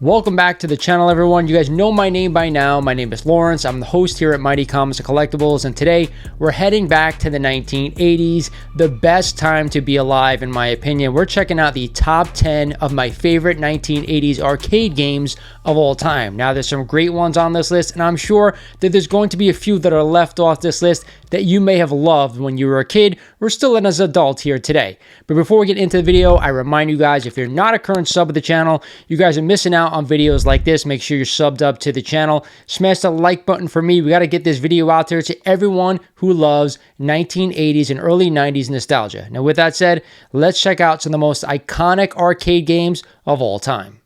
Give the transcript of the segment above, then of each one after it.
Welcome back to the channel, everyone. You guys know my name by now. My name is Lawrence. I'm the host here at Mighty Comics and Collectibles, and today we're heading back to the 1980s, the best time to be alive in my opinion. We're checking out the top 10 of my favorite 1980s arcade games of all time. Now, there's some great ones on this list, and I'm sure that there's going to be a few that are left off this list that you may have loved when you were a kid or still as an adult here today. But before we get into the video, I remind you guys, if you're not a current sub of the channel, you guys are missing out on videos like this. Make sure you're subbed up to the channel. Smash the like button for me. We got to get this video out there to everyone who loves 1980s and early 90s nostalgia. Now, with that said, let's check out some of the most iconic arcade games of all time.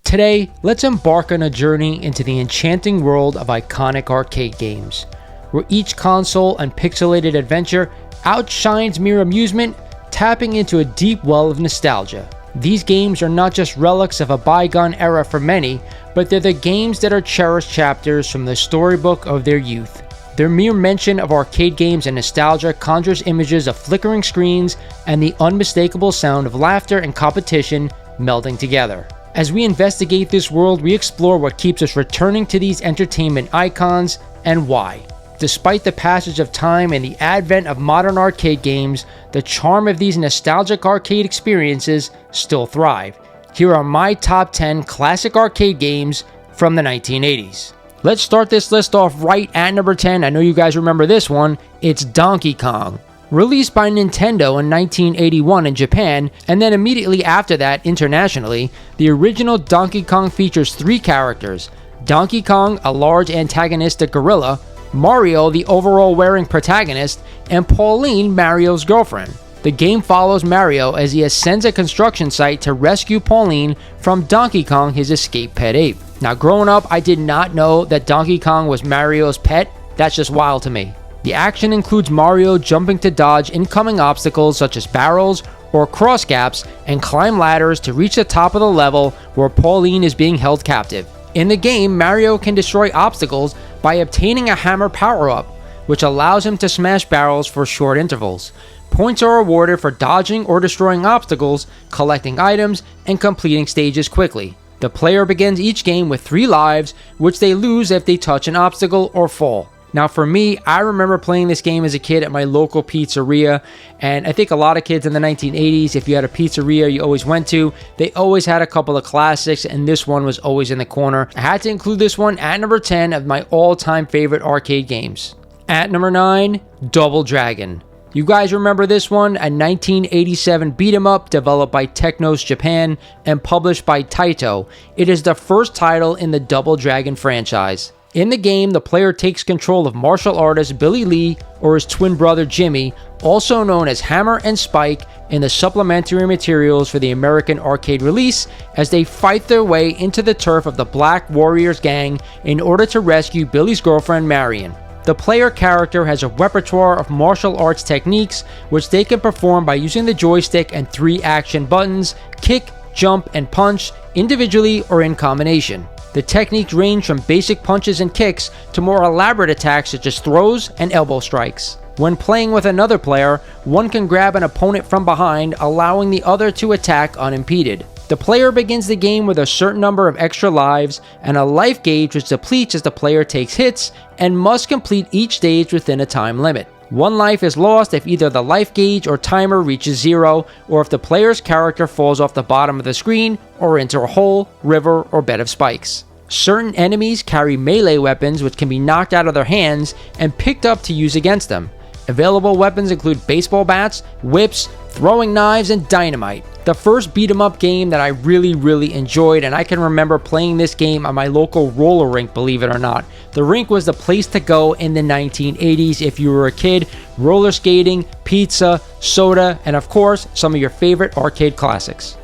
Today, let's embark on a journey into the enchanting world of iconic arcade games, where each console and pixelated adventure outshines mere amusement, tapping into a deep well of nostalgia. These games are not just relics of a bygone era for many, but they're the games that are cherished chapters from the storybook of their youth. Their mere mention of arcade games and nostalgia conjures images of flickering screens and the unmistakable sound of laughter and competition melding together. As we investigate this world, we explore what keeps us returning to these entertainment icons and why. Despite the passage of time and the advent of modern arcade games, the charm of these nostalgic arcade experiences still thrive. Here are my top 10 classic arcade games from the 1980s. Let's start this list off right at number 10. I know you guys remember this one. It's Donkey Kong. Released by Nintendo in 1981 in Japan, and then immediately after that internationally, the original Donkey Kong features three characters: Donkey Kong, a large antagonistic gorilla, Mario, the overall-wearing protagonist, and Pauline, Mario's girlfriend. The game follows Mario as he ascends a construction site to rescue Pauline from Donkey Kong, his escaped pet ape. Now, growing up, I did not know that Donkey Kong was Mario's pet. That's just wild to me. The action includes Mario jumping to dodge incoming obstacles such as barrels or cross gaps and climb ladders to reach the top of the level where Pauline is being held captive. In the game, Mario can destroy obstacles by obtaining a hammer power-up, which allows him to smash barrels for short intervals. Points are awarded for dodging or destroying obstacles, collecting items, and completing stages quickly. The player begins each game with 3 lives, which they lose if they touch an obstacle or fall. Now, for me, I remember playing this game as a kid at my local pizzeria, and I think a lot of kids in the 1980s, if you had a pizzeria you always went to, they always had a couple of classics, and this one was always in the corner. I had to include this one at number 10 of my all-time favorite arcade games. At number 9, Double Dragon. You guys remember this one? A 1987 beat-em-up developed by Technos Japan and published by Taito. It is the first title in the Double Dragon franchise. In the game, the player takes control of martial artist Billy Lee or his twin brother Jimmy, also known as Hammer and Spike, in the supplementary materials for the American arcade release, as they fight their way into the turf of the Black Warriors gang in order to rescue Billy's girlfriend Marion. The player character has a repertoire of martial arts techniques which they can perform by using the joystick and 3 action buttons: kick, jump, and punch, individually or in combination. The techniques range from basic punches and kicks to more elaborate attacks such as throws and elbow strikes. When playing with another player, one can grab an opponent from behind, allowing the other to attack unimpeded. The player begins the game with a certain number of extra lives and a life gauge which depletes as the player takes hits and must complete each stage within a time limit. 1 life is lost if either the life gauge or timer reaches 0, or if the player's character falls off the bottom of the screen or into a hole, river, or bed of spikes. Certain enemies carry melee weapons which can be knocked out of their hands and picked up to use against them. Available weapons include baseball bats, whips, throwing knives, and dynamite. The first beat-em-up game that I really enjoyed, and I can remember playing this game on my local roller rink, believe it or not. The rink was the place to go in the 1980s if you were a kid. Roller skating, pizza, soda, and of course, some of your favorite arcade classics.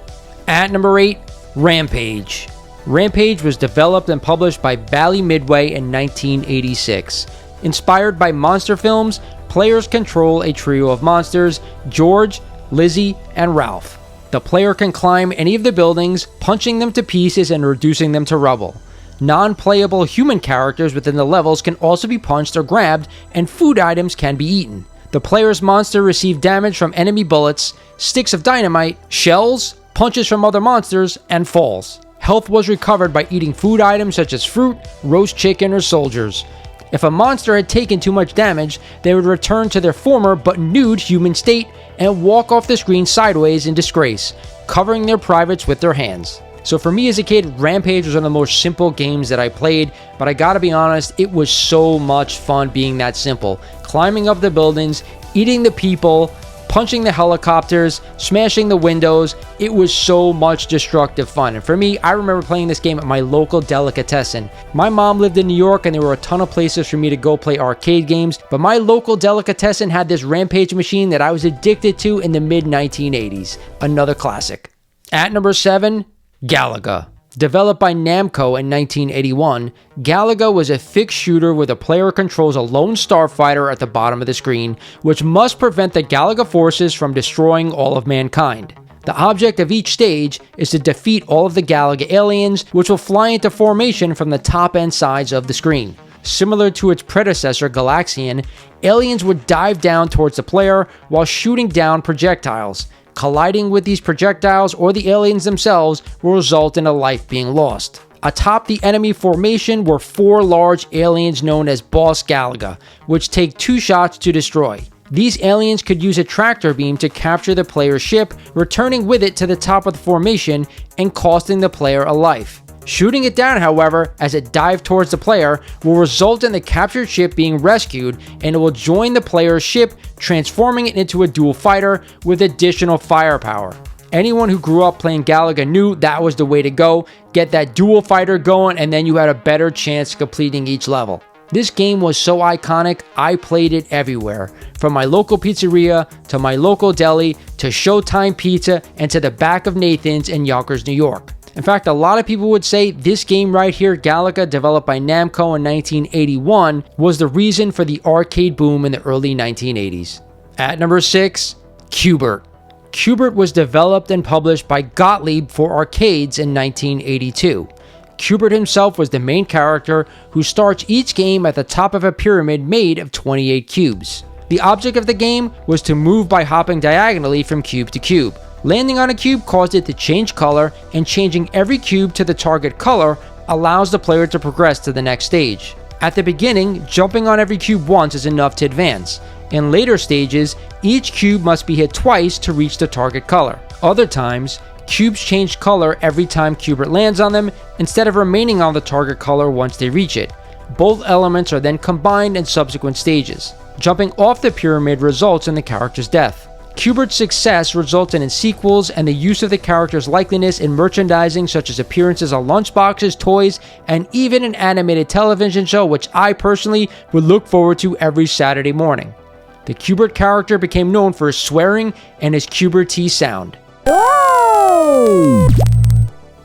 At number 8, Rampage. Rampage was developed and published by Bally Midway in 1986. Inspired by monster films, players control a trio of monsters: George, Lizzie, and Ralph. The player can climb any of the buildings, punching them to pieces and reducing them to rubble. Non-playable human characters within the levels can also be punched or grabbed, and food items can be eaten. The player's monster receive damage from enemy bullets, sticks of dynamite, shells, punches from other monsters, and falls. Health was recovered by eating food items such as fruit, roast chicken, or soldiers. If a monster had taken too much damage, they would return to their former but nude human state and walk off the screen sideways in disgrace, covering their privates with their hands. So for me as a kid, Rampage was one of the most simple games that I played, but I gotta be honest, it was so much fun being that simple. Climbing up the buildings, eating the people, punching the helicopters, smashing the windows. It was so much destructive fun. And for me, I remember playing this game at my local delicatessen. My mom lived in New York and there were a ton of places for me to go play arcade games, but my local delicatessen had this Rampage machine that I was addicted to in the mid 1980s. Another classic. At number 7, Galaga. Developed by Namco in 1981, Galaga was a fixed shooter where the player controls a lone starfighter at the bottom of the screen, which must prevent the Galaga forces from destroying all of mankind. The object of each stage is to defeat all of the Galaga aliens, which will fly into formation from the top and sides of the screen. Similar to its predecessor, Galaxian, aliens would dive down towards the player while shooting down projectiles. Colliding with these projectiles or the aliens themselves will result in a life being lost. Atop the enemy formation were 4 large aliens known as Boss Galaga, which take 2 shots to destroy. These aliens could use a tractor beam to capture the player's ship, returning with it to the top of the formation and costing the player a life. Shooting it down, however, as it dived towards the player, will result in the captured ship being rescued, and it will join the player's ship, transforming it into a dual fighter with additional firepower. Anyone who grew up playing Galaga knew that was the way to go. Get that dual fighter going, and then you had a better chance of completing each level. This game was so iconic, I played it everywhere. From my local pizzeria, to my local deli, to Showtime Pizza, and to the back of Nathan's in Yonkers, New York. In fact, a lot of people would say this game right here, Galaga, developed by Namco in 1981, was the reason for the arcade boom in the early 1980s. At number 6, Cubert. Cubert was developed and published by Gottlieb for arcades in 1982. Cubert himself was the main character who starts each game at the top of a pyramid made of 28 cubes. The object of the game was to move by hopping diagonally from cube to cube. Landing on a cube caused it to change color, and changing every cube to the target color allows the player to progress to the next stage. At the beginning, jumping on every cube once is enough to advance. In later stages, each cube must be hit twice to reach the target color. Other times, cubes change color every time Cubert lands on them, instead of remaining on the target color once they reach it. Both elements are then combined in subsequent stages. Jumping off the pyramid results in the character's death. Cubert's success resulted in sequels and the use of the character's likeness in merchandising such as appearances on lunchboxes, toys, and even an animated television show, which I personally would look forward to every Saturday morning. The Cubert character became known for his swearing and his Cubert sound.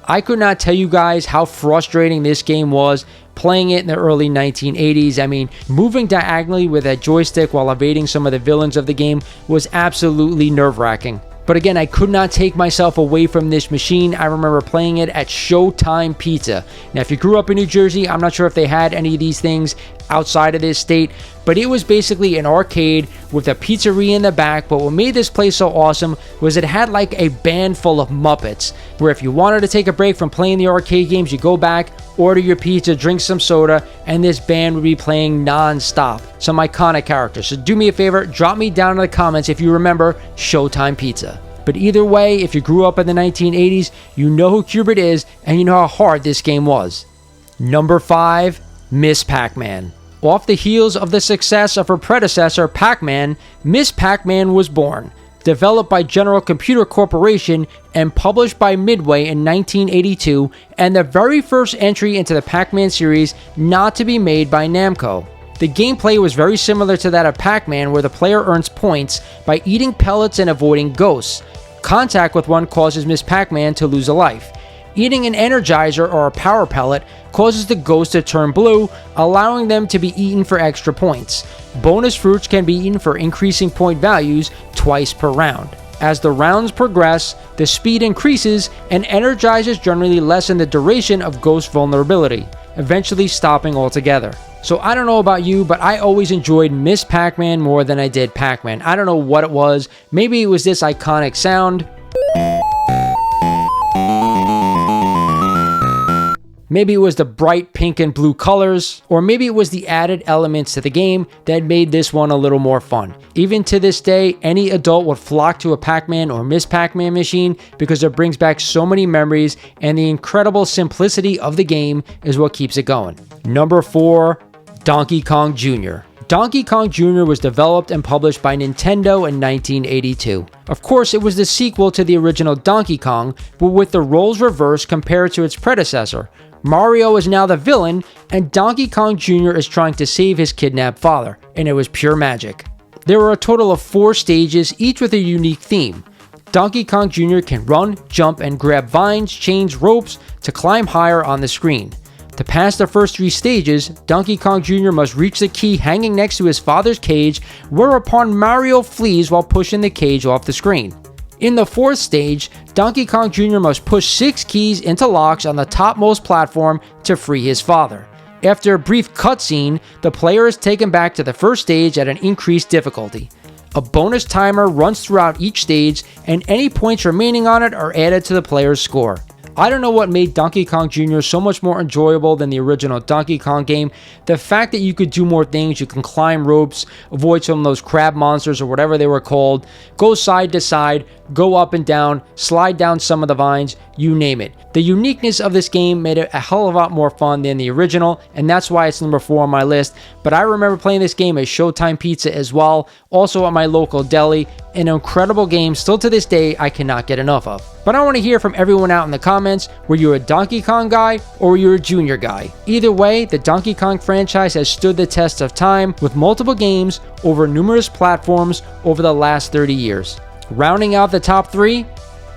I could not tell you guys how frustrating this game was playing it in the early 1980s. I mean, moving diagonally with that joystick while evading some of the villains of the game was absolutely nerve-wracking. But again, I could not take myself away from this machine. I remember playing it at Showtime Pizza. Now, if you grew up in New Jersey, I'm not sure if they had any of these things outside of this state, but it was basically an arcade with a pizzeria in the back. But what made this place so awesome was it had like a band full of Muppets, where if you wanted to take a break from playing the arcade games, you go back, order your pizza, drink some soda, and this band would be playing non-stop. Some iconic characters. So do me a favor, drop me down in the comments if you remember Showtime Pizza. But either way, if you grew up in the 1980s, you know who Cubert is, and you know how hard this game was. Number 5, Miss Pac-Man. Off the heels of the success of her predecessor, Pac-Man, Miss Pac-Man was born. Developed by General Computer Corporation and published by Midway in 1982, and the very first entry into the Pac-Man series not to be made by Namco. The gameplay was very similar to that of Pac-Man, where the player earns points by eating pellets and avoiding ghosts. Contact with one causes Miss Pac-Man to lose a life. Eating an Energizer or a Power Pellet causes the ghost to turn blue, allowing them to be eaten for extra points. Bonus fruits can be eaten for increasing point values twice per round. As the rounds progress, the speed increases, and Energizers generally lessen the duration of ghost vulnerability, eventually stopping altogether. So I don't know about you, but I always enjoyed Miss Pac-Man more than I did Pac-Man. I don't know what it was. Maybe it was this iconic sound. Maybe it was the bright pink and blue colors, or maybe it was the added elements to the game that made this one a little more fun. Even to this day, any adult would flock to a Pac-Man or Miss Pac-Man machine because it brings back so many memories, and the incredible simplicity of the game is what keeps it going. Number 4, Donkey Kong Jr. Donkey Kong Jr. was developed and published by Nintendo in 1982. Of course, it was the sequel to the original Donkey Kong, but with the roles reversed compared to its predecessor. Mario is now the villain, and Donkey Kong Jr. is trying to save his kidnapped father, and it was pure magic. There were a total of 4 stages, each with a unique theme. Donkey Kong Jr. can run, jump, and grab vines, chains, ropes to climb higher on the screen. To pass the first 3 stages, Donkey Kong Jr. must reach the key hanging next to his father's cage, whereupon Mario flees while pushing the cage off the screen. In the 4th stage, Donkey Kong Jr. must push 6 keys into locks on the topmost platform to free his father. After a brief cutscene, the player is taken back to the first stage at an increased difficulty. A bonus timer runs throughout each stage, and any points remaining on it are added to the player's score. I don't know what made Donkey Kong Jr. so much more enjoyable than the original Donkey Kong game. The fact that you could do more things, you can climb ropes, avoid some of those crab monsters or whatever they were called, go side to side, go up and down, slide down some of the vines, you name it. The uniqueness of this game made it a hell of a lot more fun than the original, and that's why it's number 4 on my list. But I remember playing this game at Showtime Pizza as well, also at my local deli. An incredible game, still to this day, I cannot get enough of. But I want to hear from everyone out in the comments, were you a Donkey Kong guy or were you a Junior guy? Either way, the Donkey Kong franchise has stood the test of time with multiple games over numerous platforms over the last 30 years. Rounding out the top 3,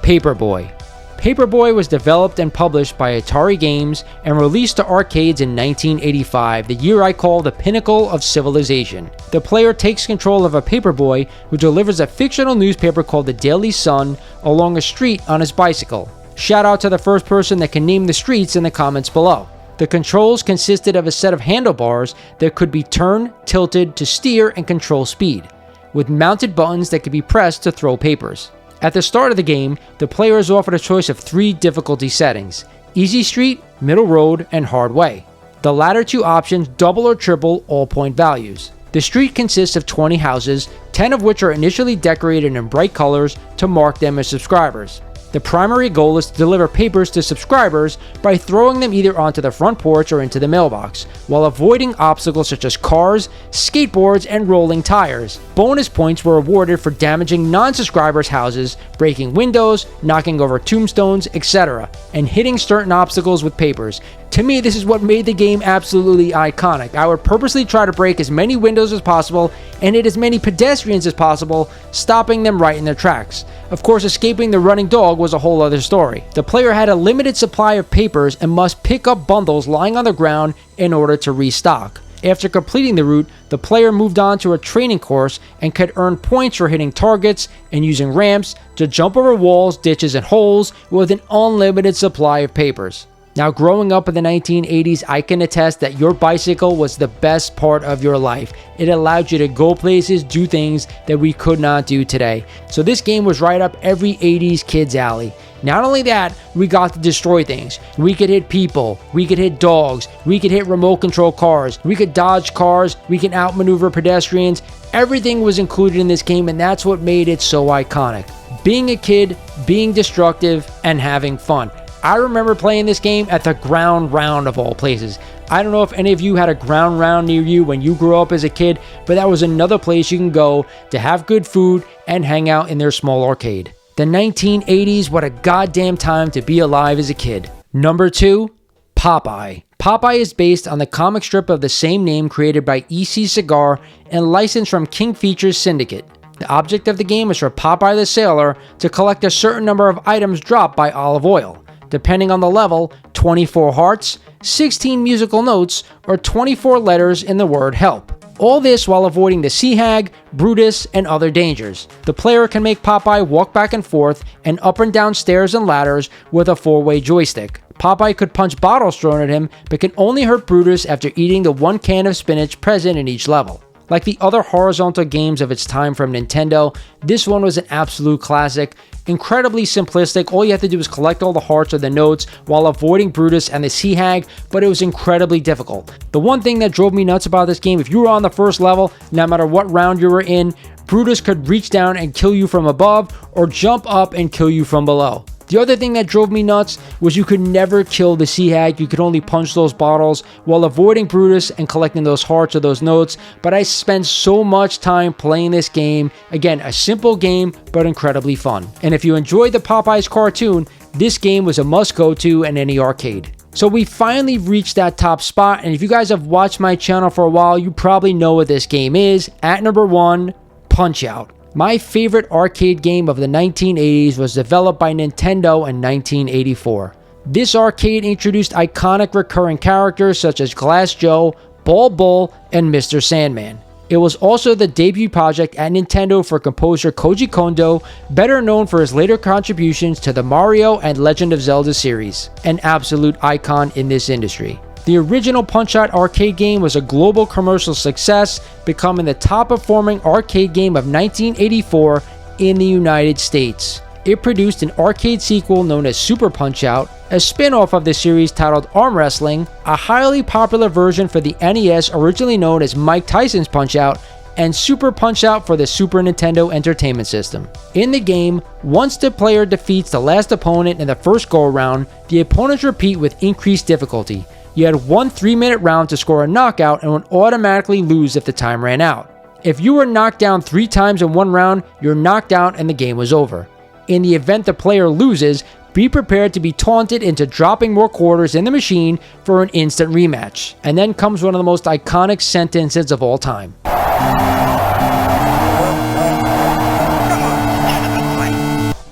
Paperboy. Paperboy was developed and published by Atari Games and released to arcades in 1985, the year I call the pinnacle of civilization. The player takes control of a paperboy who delivers a fictional newspaper called the Daily Sun along a street on his bicycle. Shout out to the first person that can name the streets in the comments below. The controls consisted of a set of handlebars that could be turned, tilted to steer and control speed, with mounted buttons that could be pressed to throw papers. At the start of the game, the player is offered a choice of 3 difficulty settings: Easy Street, Middle Road, and Hard Way. The latter 2 options double or triple all point values. The street consists of 20 houses, 10 of which are initially decorated in bright colors to mark them as subscribers. The primary goal is to deliver papers to subscribers by throwing them either onto the front porch or into the mailbox, while avoiding obstacles such as cars, skateboards, and rolling tires. Bonus points were awarded for damaging non-subscribers' houses, breaking windows, knocking over tombstones, etc., and hitting certain obstacles with papers. To me, this is what made the game absolutely iconic. I would purposely try to break as many windows as possible and hit as many pedestrians as possible, stopping them right in their tracks. Of course, escaping the running dog was a whole other story. The player had a limited supply of papers and must pick up bundles lying on the ground in order to restock. After completing the route, the player moved on to a training course and could earn points for hitting targets and using ramps to jump over walls, ditches, and holes with an unlimited supply of papers. Now, growing up in the 1980s, I can attest that your bicycle was the best part of your life. It allowed you to go places, do things that we could not do today. So this game was right up every 80s kid's alley. Not only that, we got to destroy things. We could hit people, we could hit dogs, we could hit remote control cars, we could dodge cars, we could outmaneuver pedestrians. Everything was included in this game, and that's what made it so iconic. Being a kid, being destructive, and having fun. I remember playing this game at the Ground Round of all places. I don't know if any of you had a Ground Round near you when you grew up as a kid, but that was another place you can go to have good food and hang out in their small arcade. The 1980s, what a goddamn time to be alive as a kid. Number 2, Popeye. Popeye is based on the comic strip of the same name created by EC Cigar and licensed from King Features Syndicate. The object of the game is for Popeye the Sailor to collect a certain number of items dropped by Olive Oil. Depending on the level, 24 hearts, 16 musical notes, or 24 letters in the word help. All this while avoiding the sea hag, Brutus, and other dangers. The player can make Popeye walk back and forth and up and down stairs and ladders with a 4-way joystick. Popeye could punch bottles thrown at him, but can only hurt Brutus after eating the 1 can of spinach present in each level. Like the other horizontal games of its time from Nintendo, this one was an absolute classic. Incredibly simplistic, all you have to do is collect all the hearts or the notes while avoiding Brutus and the Sea Hag, but it was incredibly difficult. The one thing that drove me nuts about this game, if you were on the first level, no matter what round you were in, Brutus could reach down and kill you from above or jump up and kill you from below. The other thing that drove me nuts was you could never kill the Sea Hag, you could only punch those bottles while avoiding Brutus and collecting those hearts or those notes, but I spent so much time playing this game. Again, a simple game, but incredibly fun. And if you enjoyed the Popeyes cartoon, this game was a must-go-to in any arcade. So we finally reached that top spot, and if you guys have watched my channel for a while, you probably know what this game is. At number 1, Punch-Out! My favorite arcade game of the 1980s was developed by Nintendo in 1984. This arcade introduced iconic recurring characters such as Glass Joe, Ball Bull, and Mr. Sandman. It was also the debut project at Nintendo for composer Koji Kondo, better known for his later contributions to the Mario and Legend of Zelda series, an absolute icon in this industry. The original Punch-Out arcade game was a global commercial success, becoming the top-performing arcade game of 1984 in the United States. It produced an arcade sequel known as Super Punch-Out, a spin-off of the series titled Arm Wrestling, a highly popular version for the NES originally known as Mike Tyson's Punch-Out, and Super Punch-Out for the Super Nintendo Entertainment System. In the game, once the player defeats the last opponent in the first go-around, the opponents repeat with increased difficulty. You had one 3-minute round to score a knockout and would automatically lose if the time ran out. If you were knocked down 3 times in one round, you're knocked out and the game was over. In the event the player loses, be prepared to be taunted into dropping more quarters in the machine for an instant rematch. And then comes one of the most iconic sentences of all time.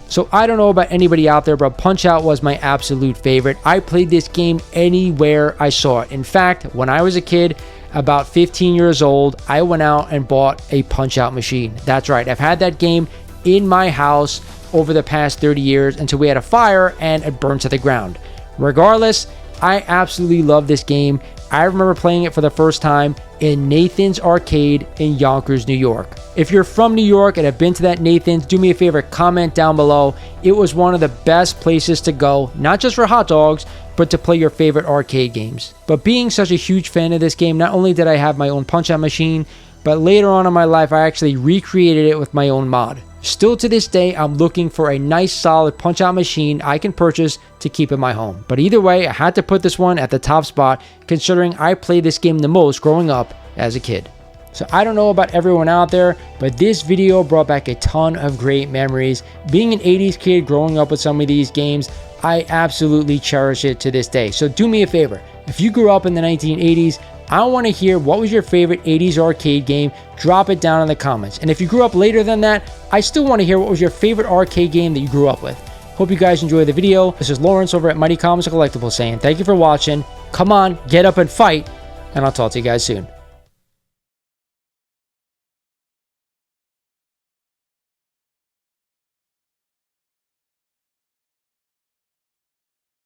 So I don't know about anybody out there, but Punch-Out was my absolute favorite. I played this game anywhere I saw it. In fact, when I was a kid, about 15 years old, I went out and bought a Punch-Out machine. That's right, I've had that game in my house over the past 30 years until we had a fire and it burned to the ground. Regardless, I absolutely love this game. I remember playing it for the first time in Nathan's Arcade in Yonkers, New York. If you're from New York and have been to that Nathan's, do me a favor, comment down below. It was one of the best places to go, not just for hot dogs, but to play your favorite arcade games. But being such a huge fan of this game, not only did I have my own Punch-Out machine, but later on in my life, I actually recreated it with my own mod. Still to this day, I'm looking for a nice solid Punch-Out machine I can purchase to keep in my home. But either way, I had to put this one at the top spot considering I played this game the most growing up as a kid. So I don't know about everyone out there, but this video brought back a ton of great memories. Being an 80s kid growing up with some of these games, I absolutely cherish it to this day. So do me a favor, if you grew up in the 1980s, I want to hear what was your favorite 80s arcade game. Drop it down in the comments. And if you grew up later than that, I still want to hear what was your favorite arcade game that you grew up with. Hope you guys enjoyed the video. This is Lawrence over at Mighty Comics and Collectibles saying thank you for watching. Come on, get up and fight, and I'll talk to you guys soon.